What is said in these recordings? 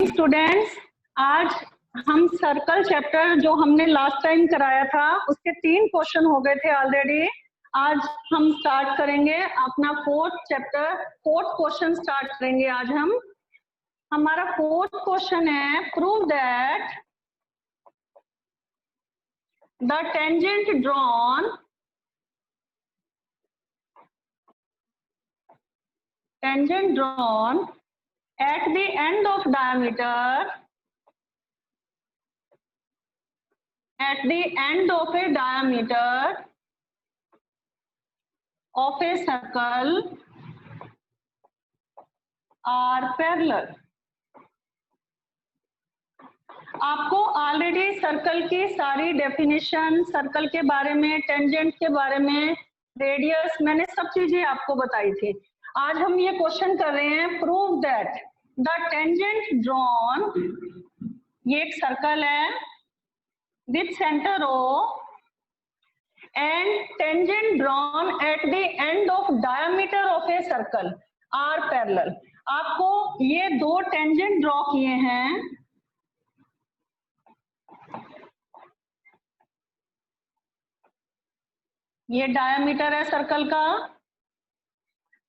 Students, आज हम circle chapter जो हमने लास्ट टाइम कराया था उसके 3 क्वेश्चन हो गए थे ऑलरेडी। आज हम स्टार्ट करेंगे अपना फोर्थ क्वेश्चन स्टार्ट करेंगे आज हम। हमारा फोर्थ क्वेश्चन है, prove that the tangent drawn at the end of diameter of a circle are parallel। आपको ऑलरेडी सर्कल की सारी डेफिनेशन, सर्कल के बारे में, टेंजेंट के बारे में, रेडियस, मैंने सब चीजें आपको बताई थी। आज हम ये क्वेश्चन कर रहे हैं, prove that the tangent drawn, ये एक सर्कल है with centre O and tangent drawn at the end of diameter of a circle are parallel। आपको ये 2 टेंजेंट ड्रॉ किए हैं, ये डायामीटर है सर्कल का,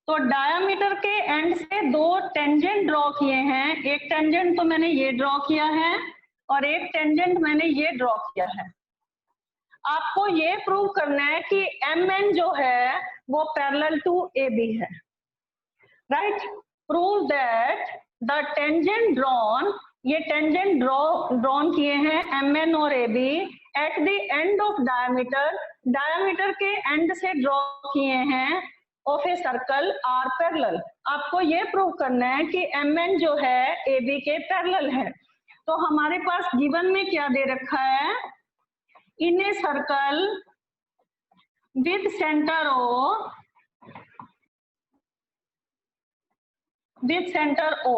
तो डायामीटर के एंड से 2 टेंजेंट ड्रॉ किए हैं। एक टेंजेंट तो मैंने ये ड्रॉ किया है और एक टेंजेंट मैंने ये ड्रॉ किया है। आपको ये प्रूव करना है कि MN जो है वो पैरेलल टू AB है, right. Prove that the tangent drawn, ये टेंजेंट ड्रॉन किए हैं MN और AB at the end of diameter के एंड से ड्रॉ किए हैं of a circle are parallel. आपको ये प्रूव करना है कि MN जो है AB के पैरेलल है। तो हमारे पास गिवन में क्या दे रखा है, in a circle with centre O,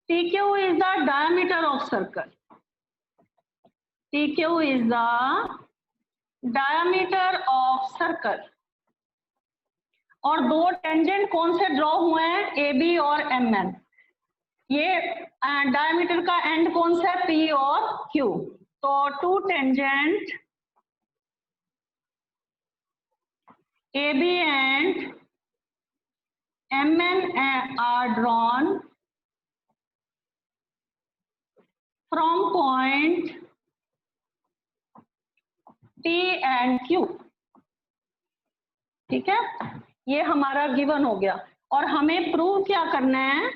TQ is the diameter of circle, TQ is the diameter of circle, और 2 टेंजेंट कौन से ड्रॉ हुए हैं, AB और MN। ये डायमीटर का एंड कौन सा है, P और Q। तो 2 tangent AB and MN are drawn from point P and Q। ठीक है, ये हमारा गिवन हो गया। और हमें प्रूव क्या करना है,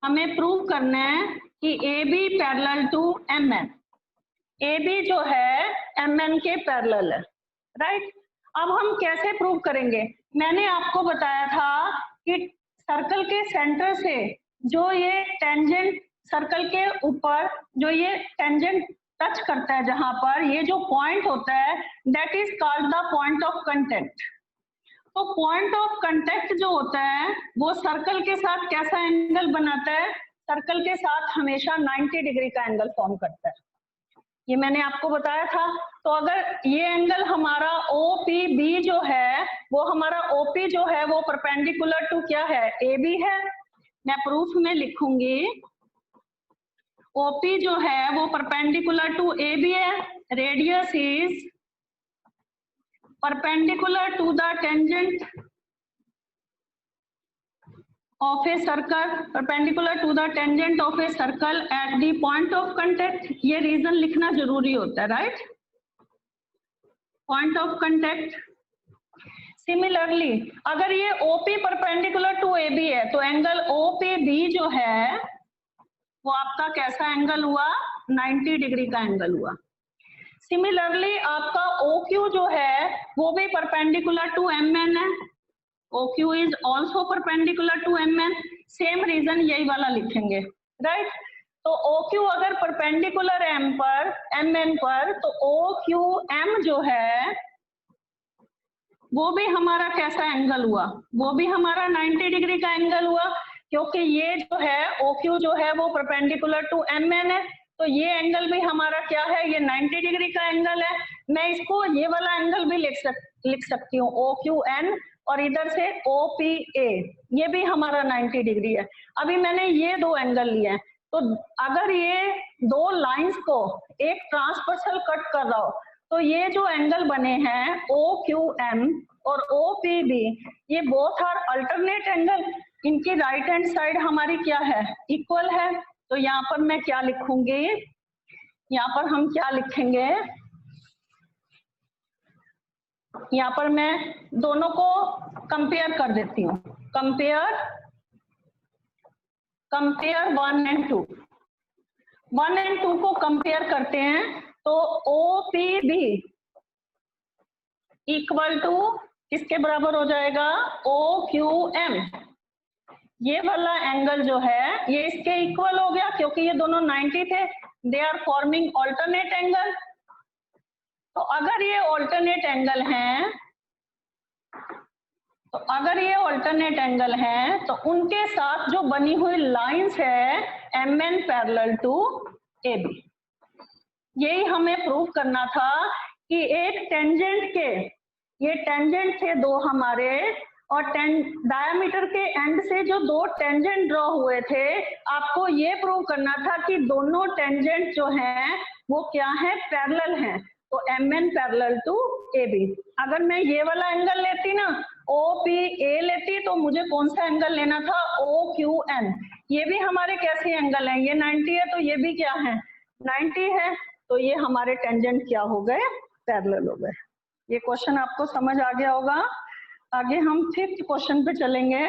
हमें प्रूव करना है कि AB parallel to MN, AB जो है MN के पैरेलल है, राइट। अब हम कैसे प्रूव करेंगे, मैंने आपको बताया था कि सर्कल के सेंटर से जो ये टेंजेंट, सर्कल के ऊपर जो ये टेंजेंट टच करता है, जहां पर ये जो पॉइंट होता है, that is called the point of contact. तो पॉइंट ऑफ कांटेक्ट जो होता है वो सर्कल के साथ कैसा एंगल बनाता है, सर्कल के साथ हमेशा 90 डिग्री का एंगल फॉर्म करता है, ये मैंने आपको बताया था। तो अगर ये एंगल हमारा OPB जो है, वो हमारा OP जो है वो परपेंडिकुलर टू क्या है, AB है। मैं प्रूफ में लिखूंगी OP जो है वो परपेंडिकुलर टू AB है, radius is perpendicular to the tangent of a circle, perpendicular to the tangent of a circle at the point of contact। ये रीजन लिखना जरूरी होता है, right, point of contact. Similarly अगर ये OP परपेंडिकुलर टू AB है तो angle OPB जो है वो आपका कैसा एंगल हुआ, 90 डिग्री का एंगल हुआ। सिमिलरली आपका OQ जो है वो भी परपेंडिकुलर टू MN है, OQ is also perpendicular to MN, same reason यही वाला लिखेंगे, राइट। तो OQ अगर परपेंडिकुलर MN पर, तो OQM जो है वो भी हमारा कैसा एंगल हुआ, वो भी हमारा 90 डिग्री का एंगल हुआ, क्योंकि ये जो है OQ जो है वो परपेंडिकुलर टू MN है, तो ये एंगल भी हमारा क्या है, ये 90 डिग्री का एंगल है। मैं इसको ये वाला एंगल भी लिख सकती हूँ OQN, और इधर से OPA, ये भी हमारा 90 डिग्री है। अभी मैंने ये 2 एंगल लिए हैं, तो अगर ये दो लाइंस को एक ट्रांसवर्सल कट कर रहा हो तो ये जो एंगल बने हैं OQM और OPB, ये बोथ आर अल्टरनेट एंगल, इनकी राइट हैंड साइड हमारी क्या है, इक्वल है। तो यहाँ पर मैं क्या लिखूंगी, यहाँ पर हम क्या लिखेंगे, यहाँ पर मैं दोनों को कंपेयर कर देती हूँ, कंपेयर 1 and 2, 1 and 2 को कंपेयर करते हैं तो OPB इक्वल टू किसके बराबर हो जाएगा, OQM। ये वाला एंगल जो है ये इसके इक्वल हो गया क्योंकि ये दोनों 90 थे, they are forming alternate angle. तो अगर ये ऑल्टरनेट एंगल हैं, तो अगर ये ऑल्टरनेट एंगल हैं तो उनके साथ जो बनी हुई लाइंस है MN पैरेलल टू AB, यही हमें प्रूव करना था कि एक टेंजेंट के, ये टेंजेंट थे दो हमारे, और डायमीटर के एंड से जो दो टेंजेंट ड्रॉ हुए थे, आपको ये प्रूव करना था कि दोनों टेंजेंट जो हैं वो क्या है, पैरेलल हैं। तो MN पैरेलल टू AB। अगर मैं ये वाला एंगल लेती ना, OPA लेती, तो मुझे कौन सा एंगल लेना था, OQN। ये भी हमारे कैसे एंगल हैं, ये 90 है तो ये भी क्या है, 90 है, तो ये हमारे टेंजेंट क्या हो गए, पैरेलल हो गए। ये क्वेश्चन आपको समझ आ गया होगा। आगे हम 5th क्वेश्चन पे चलेंगे।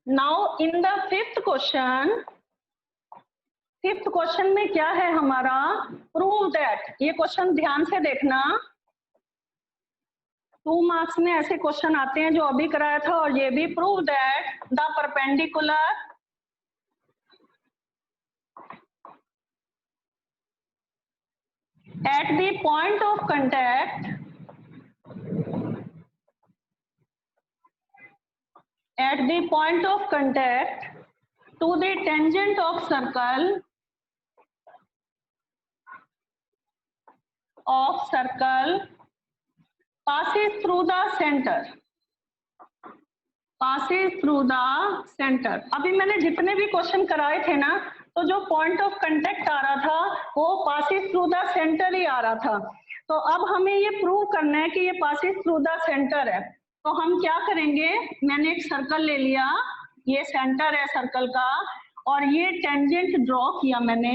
Now in the 5th question में क्या है हमारा, प्रूव दैट। ये क्वेश्चन ध्यान से देखना, 2 मार्क्स में ऐसे क्वेश्चन आते हैं जो अभी कराया था, और ये भी prove that the perpendicular eight the point of contact to the tangent of circle passes through the center। अभी मैंने जितने भी क्वेश्चन कराए थे ना, तो जो पॉइंट ऑफ कंटेक्ट आ रहा था वो पासिस थ्रू द सेंटर ही आ रहा था। तो अब हमें ये प्रूव करना है कि ये पासिस थ्रू द सेंटर है। तो हम क्या करेंगे, मैंने एक सर्कल ले लिया, ये सेंटर है सर्कल का, और ये टेंजेंट ड्रॉ किया मैंने,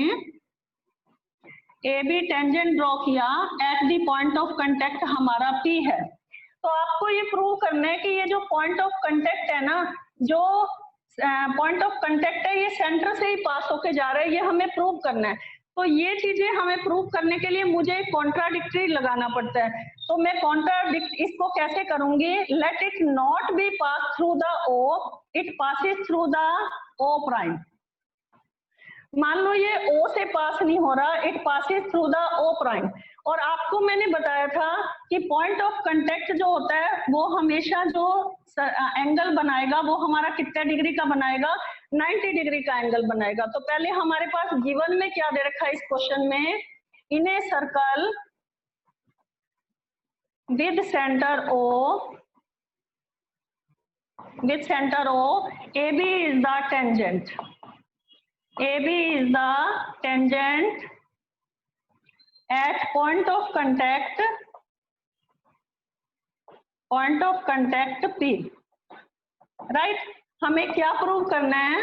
AB टेंजेंट ड्रॉ किया at the point of contact हमारा P है। तो आपको ये प्रूव करना है कि ये जो पॉइंट ऑफ कंटेक्ट है ना, जो पॉइंट ऑफ कंटेक्ट है ये सेंटर से ही पास होके जा रहा है, ये हमें प्रूव करना है। तो ये चीजें हमें प्रूव करने के लिए मुझे कॉन्ट्राडिक्टरी लगाना पड़ता है। तो मैं इसको कैसे करूंगी, let it not be pass through the O, it passes through the O prime. मान लो ये O से पास नहीं हो रहा, it passes through the O prime. और आपको मैंने बताया था कि पॉइंट ऑफ कंटेक्ट जो होता है वो हमेशा जो एंगल बनाएगा वो हमारा कितने डिग्री का बनाएगा, 90 डिग्री का एंगल बनाएगा। तो पहले हमारे पास गिवन में क्या दे रखा है इस क्वेश्चन में, in a circle with centre O, AB is the tangent, AB is the tangent at point of contact P, right. हमें क्या प्रूव करना है,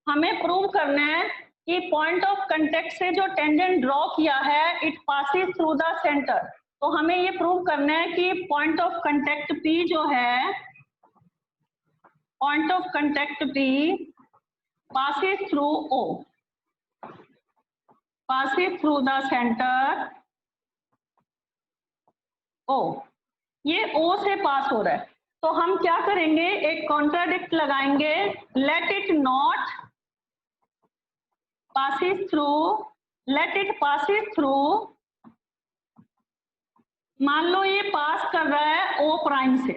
हमें प्रूव करना है कि पॉइंट ऑफ कंटेक्ट से जो टेंजेंट ड्रॉ किया है it passes through the centre. तो हमें ये प्रूव करना है कि पॉइंट ऑफ कंटेक्ट P जो है, point of contact P passes through O, passes through the center O, ये O से पास हो रहा है। तो हम क्या करेंगे, एक कॉन्ट्राडिक्ट लगाएंगे, let it not passes through, let it passes through, मान लो ये पास कर रहा है ओ प्राइम से,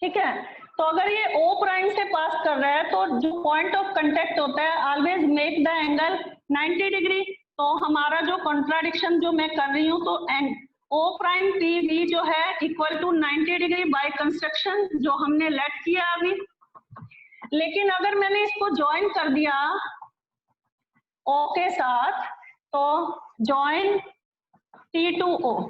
ठीक है। तो अगर ये ओ प्राइम से पास कर रहा है तो जो पॉइंट ऑफ कांटेक्ट होता है always make the angle 90 degree. तो हमारा जो कॉन्ट्राडिक्शन जो मैं कर रही हूँ, तो ओ प्राइम पी बी जो है equal to 90 degree by construction जो हमने लेट किया अभी। लेकिन अगर मैंने इसको ज्वाइन कर दिया ओ के साथ, तो ज्वाइन टी टू ओ,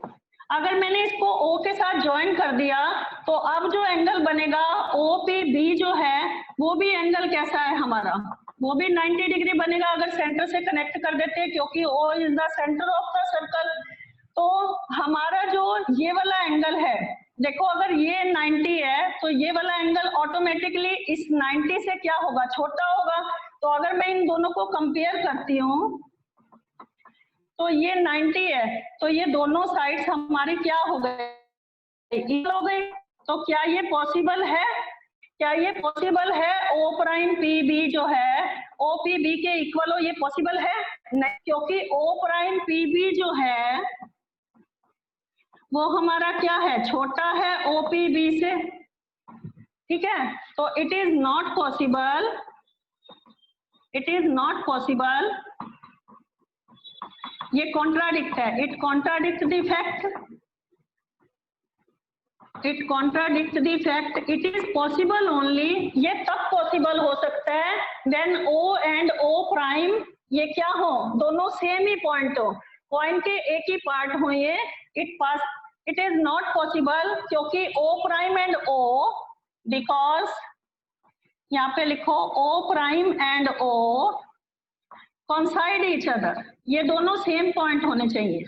अगर मैंने इसको O के साथ ज्वाइन कर दिया तो अब जो एंगल बनेगा OPB जो है वो भी एंगल कैसा है हमारा, वो भी 90 डिग्री बनेगा अगर सेंटर से कनेक्ट कर देते हैं, क्योंकि O is the centre of the circle. तो हमारा जो ये वाला एंगल है, देखो अगर ये 90 है तो ये वाला एंगल ऑटोमेटिकली इस 90 से क्या होगा, छोटा होगा। तो अगर मैं इन दोनों को कंपेयर करती हूँ तो ये 90 है, तो ये दोनों साइड्स हमारी क्या हो गए, इक्वल हो गई। तो क्या ये पॉसिबल है, क्या ये पॉसिबल है O प्राइम पी बी जो है O पी बी के इक्वल हो, ये पॉसिबल है नहीं, क्योंकि O प्राइम पी बी जो है वो हमारा क्या है, छोटा है O पी बी से, ठीक है। तो it is not possible, it is not possible, ये कॉन्ट्राडिक्ट है, it contradict the fact, it contradict the fact, it is possible only, ये तब पॉसिबल हो सकता है when O and O prime ये क्या हो, दोनों सेम ही पॉइंट हो, पॉइंट के एक ही पार्ट हो ये, इट इज नॉट पॉसिबल क्योंकि O prime and O, because यहाँ पे लिखो O prime and O coincide each other, ये दोनों सेम पॉइंट होने चाहिए,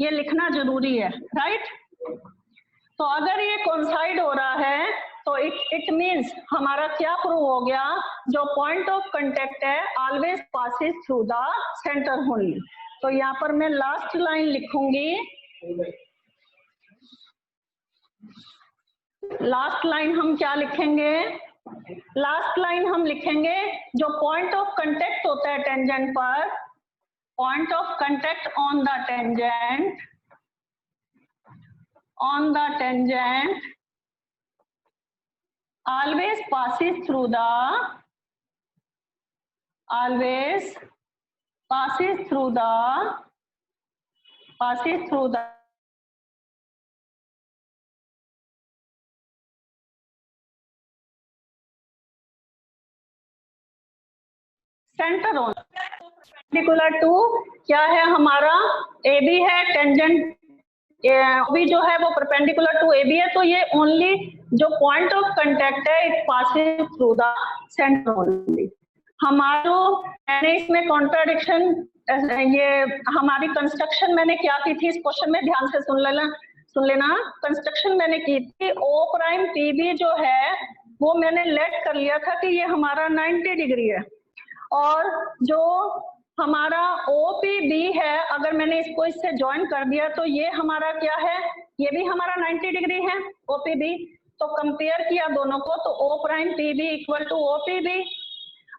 ये लिखना जरूरी है, राइट। तो अगर ये coincide हो रहा है तो इट मीन्स हमारा क्या प्रूव हो गया, जो पॉइंट ऑफ कांटेक्ट है always passes through the centre only. तो यहाँ पर मैं लास्ट लाइन लिखूंगी, लास्ट लाइन हम क्या लिखेंगे, लास्ट लाइन हम लिखेंगे जो पॉइंट ऑफ कांटेक्ट होता है टेंजेंट पर, point of contact on the tangent, on the tangent always passes through the, always passes through the, passes through the centre on, perpendicular to क्या है हमारा, ए बी है, टेंजेंट भी जो है वो परपेंडिकुलर टू ए बी है। तो ये ओनली जो पॉइंट ऑफ कांटेक्ट है it passes through the centre only. हमारा मैंने इसमें कॉन्ट्राडिक्शन, ये हमारी कंस्ट्रक्शन मैंने क्या की थी इस क्वेश्चन में, ध्यान से सुन लेना। कंस्ट्रक्शन मैंने की थी O प्राइम पी बी जो है वो मैंने लेट कर लिया था कि ये हमारा 90 डिग्री है, और जो हमारा OPB है अगर मैंने इसको इससे ज्वाइन कर दिया तो ये हमारा क्या है, ये भी हमारा 90 डिग्री है OPB। तो कंपेयर किया दोनों को तो O prime PB equal to OPB।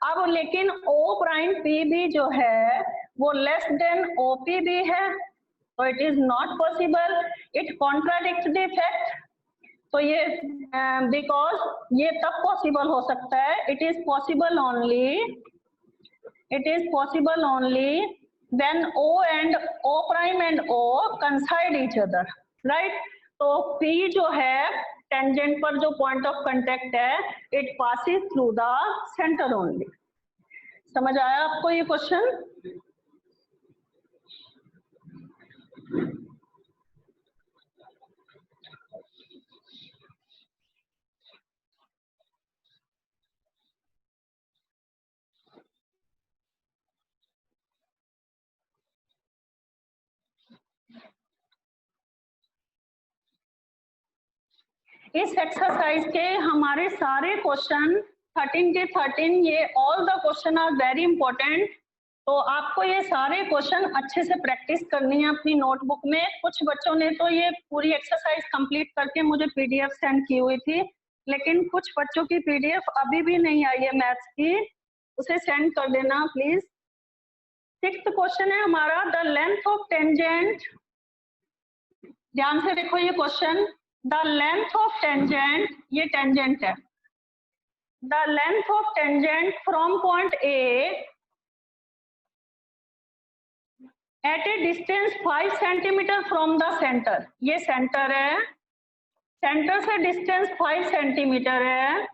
अब लेकिन O प्राइम PB जो है वो लेस देन OPB है, तो it is not possible, it contradict the fact. तो ये बिकॉज ये तब पॉसिबल हो सकता है, it is possible only, it is possible only when O prime and O coincide each other, right। तो P जो है टेंजेंट पर जो पॉइंट ऑफ कांटेक्ट है it passes through the centre only. समझ आया आपको ये क्वेश्चन? इस एक्सरसाइज के हमारे सारे क्वेश्चन 13 के 13, ये all the question are very important. तो आपको ये सारे क्वेश्चन अच्छे से प्रैक्टिस करनी है अपनी नोटबुक में। कुछ बच्चों ने तो ये पूरी एक्सरसाइज कंप्लीट करके मुझे पीडीएफ सेंड की हुई थी, लेकिन कुछ बच्चों की पीडीएफ अभी भी नहीं आई है मैथ्स की, उसे सेंड कर देना प्लीज। 6th क्वेश्चन है हमारा, द लेंथ ऑफ टेंजेंट, ध्यान से देखो ये question, the length of tangent, ये टेंजेंट है, the length of tangent from point A at a distance 5 centimetre from the centre, ये सेंटर है, सेंटर से डिस्टेंस 5 सेंटीमीटर है,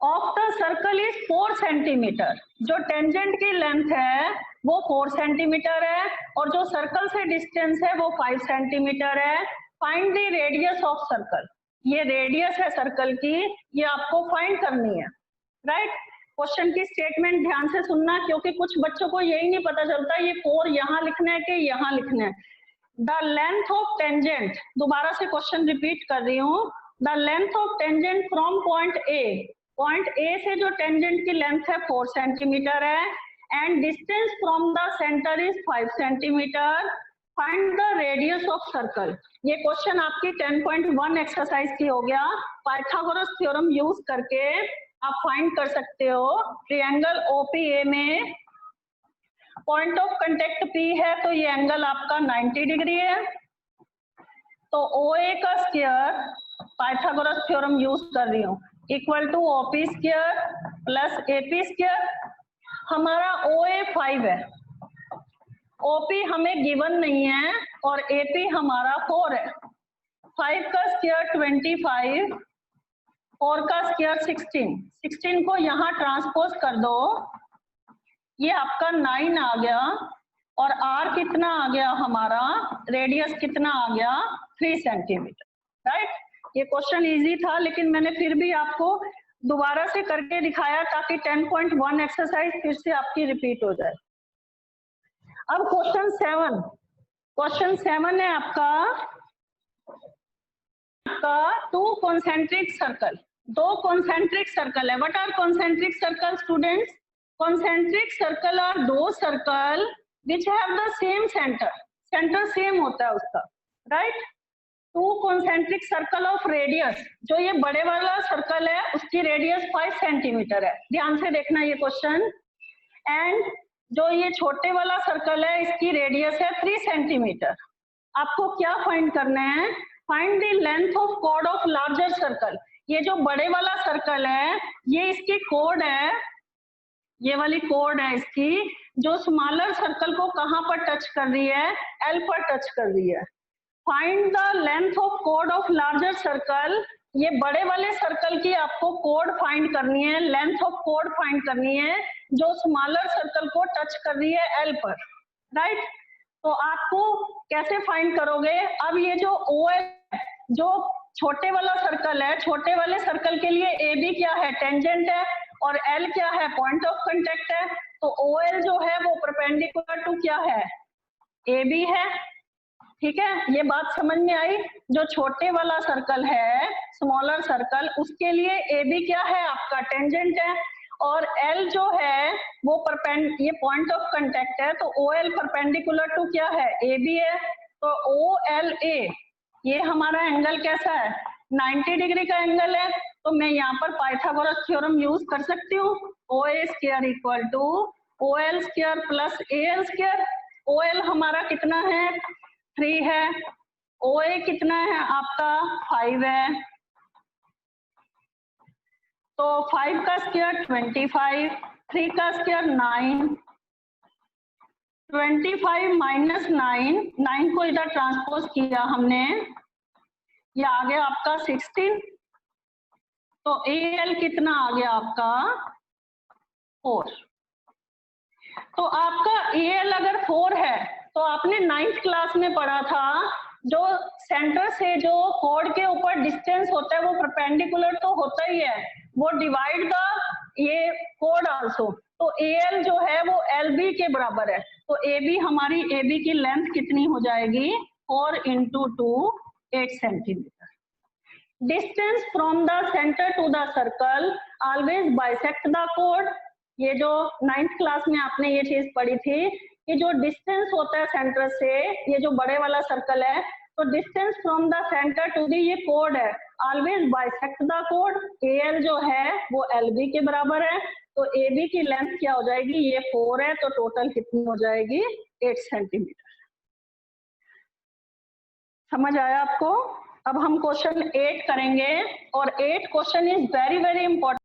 of the circle is 4 centimetre, जो टेंजेंट की लेंथ है वो 4 सेंटीमीटर है और जो सर्कल से डिस्टेंस है वो 5 सेंटीमीटर है। Find the radius of circle, ये रेडियस है सर्कल की, ये आपको फाइंड करनी है, राइट। क्वेश्चन की स्टेटमेंट ध्यान से सुनना, क्योंकि कुछ बच्चों को यही नहीं पता चलता ये 4 यहाँ लिखना है कि यहाँ लिखना है। द लेंथ ऑफ टेंजेंट, दोबारा से क्वेश्चन रिपीट कर रही हूँ, the length of tangent from point A, point A से जो टेंजेंट की लेंथ है 4 सेंटीमीटर है, and distance from the centre is 5 centimetre, find the radius of circle. ये क्वेश्चन आपकी 10.1 एक्सरसाइज की हो गया। पाइथागोरस थ्योरम यूज करके आप फाइंड कर सकते हो। ट्रायंगल ओपीए में पॉइंट ऑफ कांटेक्ट P है, तो ये एंगल आपका 90 डिग्री है, तो OA का स्क्वायर, पाइथागोरस थ्योरम यूज कर रही हूँ, equal to OP square plus AP square. हमारा OA 5 है, OP हमें गिवन नहीं है और AP हमारा 4 है। 5 का स्क्वायर 25, 4 का स्क्वायर 16, 16 को यहाँ ट्रांसपोज कर दो, ये आपका 9 आ गया, और R कितना आ गया हमारा, रेडियस कितना आ गया 3 सेंटीमीटर, राइट। ये क्वेश्चन इजी था, लेकिन मैंने फिर भी आपको दोबारा से करके दिखाया ताकि 10.1 एक्सरसाइज फिर से आपकी रिपीट हो जाए। अब क्वेश्चन 7, क्वेश्चन 7 है आपका 2 कॉन्सेंट्रिक सर्कल, 2 कॉन्सेंट्रिक सर्कल है। What are concentric circle students? Concentric circle are दो circle which have the same centre, centre सेम होता है उसका, right. 2 concentric circle of radius, जो ये बड़े वाला सर्कल है उसकी रेडियस 5 सेंटीमीटर है, ध्यान से देखना ये क्वेश्चन, एंड जो ये छोटे वाला सर्कल है इसकी रेडियस है 3 सेंटीमीटर। आपको क्या फाइंड करना है? Find the length of chord of larger circle. ये जो बड़े वाला सर्कल है ये इसकी कॉर्ड है, ये वाली कॉर्ड है इसकी, जो स्मॉलर सर्कल को कहां पर टच कर रही है? एल पर टच कर रही है। Find the length of chord of larger circle, ये बड़े वाले सर्कल की आपको कॉर्ड फाइंड करनी है, लेंथ ऑफ कॉर्ड फाइंड करनी है जो स्मॉलर सर्कल को टच कर रही है एल पर, राइट। तो आपको कैसे फाइंड करोगे? अब ये जो OL, जो छोटे वाला सर्कल है, छोटे वाले सर्कल के लिए AB क्या है? टेंजेंट है, और L क्या है? पॉइंट ऑफ कांटेक्ट है। तो OL जो है वो परपेंडिकुलर टू क्या है? AB है, ठीक है। ये बात समझ में आई? जो छोटे वाला सर्कल है, स्मॉलर सर्कल, उसके लिए AB क्या है? आपका टेंजेंट है, और L जो है वो ये पॉइंट ऑफ कांटेक्ट है, तो OL परपेंडिकुलर टू क्या है? AB है। तो OLA, ये हमारा एंगल कैसा है? 90 डिग्री का एंगल है। तो मैं यहाँ पर पाइथागोरस थ्योरम यूज कर सकती हूँ, OA square equal to OL square plus AL square. OL हमारा कितना है? 3 है, OA कितना है आपका? 5 है, तो 5 का स्क्वायर 25, 3 का स्क्वायर 9, 25 माइनस 9, 9 को इधर ट्रांसपोज किया हमने, ये आ गया आपका 16, तो AL कितना आ गया आपका? 4। तो आपका AL अगर 4 है तो आपने 9th क्लास में पढ़ा था, जो सेंटर से जो कॉर्ड के ऊपर डिस्टेंस होता है वो परपेंडिकुलर तो होता ही है, वो डिवाइड द ये कॉर्ड आल्सो। तो AL जो है वो LB के बराबर है, तो AB हमारी AB की लेंथ कितनी हो जाएगी? 4 into 2, 8 centimetre. Distance from the centre to the circle always bisect the chord, ये जो 9th क्लास में आपने ये चीज पढ़ी थी कि जो डिस्टेंस होता है सेंटर से, ये जो बड़े वाला सर्कल है, तो distance from the centre to the, ये कोड है, ऑलवेज बाइसेक्ट द कोड। AL जो है वो LB के बराबर है, तो AB की लेंथ क्या हो जाएगी, ये 4 है, तो टोटल कितनी हो जाएगी, 8 सेंटीमीटर। समझ आया आपको? अब हम क्वेश्चन 8 करेंगे, और 8 question is very very important.